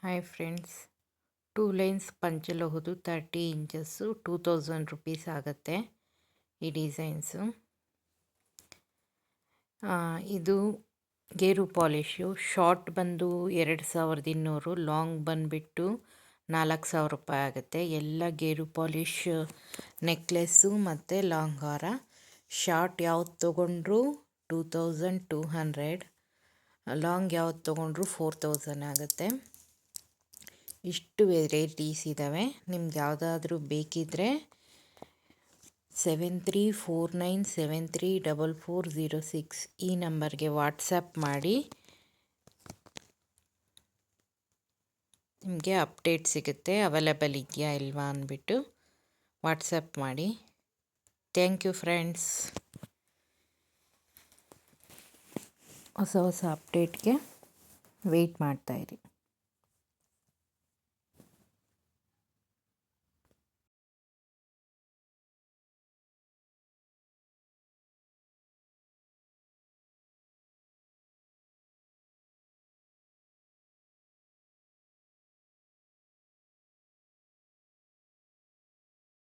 Hi friends, 2 lines ಪಂಚಲೋಹದ್ದು 30 ಇಂಚಸ್ಸು 2000 rupees ಆಗುತ್ತೆ ಈ ಡಿಸೈನ್ಸು. ಇದು ಗೇರು ಪಾಲಿಶು. ಶಾರ್ಟ್ ಬಂದು 2200, ಲಾಂಗ್ ಬಂದುಬಿಟ್ಟು 4000 ರೂಪಾಯಿ ಆಗುತ್ತೆ. ಎಲ್ಲ ಗೇರು ಪಾಲಿಶ್ ನೆಕ್ಲೆಸ್ಸು ಮತ್ತು ಲಾಂಗ್ ಹಾರ. ಶಾರ್ಟ್ ಯಾವ್ದು ತೊಗೊಂಡ್ರು 2200, ಲಾಂಗ್ ಯಾವ್ದು ತೊಗೊಂಡ್ರು 4000 ಆಗುತ್ತೆ. ಇಷ್ಟು ವೆರೈಟೀಸ್ ಇದ್ದಾವೆ. ನಿಮ್ಗೆ ಯಾವುದಾದ್ರೂ ಬೇಕಿದ್ದರೆ 7349734406 ಈ ನಂಬರ್ಗೆ ವಾಟ್ಸಪ್ ಮಾಡಿ. ನಿಮಗೆ ಅಪ್ಡೇಟ್ ಸಿಗುತ್ತೆ, ಅವೈಲೇಬಲ್ ಇದೆಯಾ ಇಲ್ವಾ ಅಂದ್ಬಿಟ್ಟು ವಾಟ್ಸಪ್ ಮಾಡಿ. Thank you friends. ಹೊಸ ಅಪ್ಡೇಟ್ಗೆ ವೆಯ್ಟ್ ಮಾಡ್ತಾಯಿರಿ.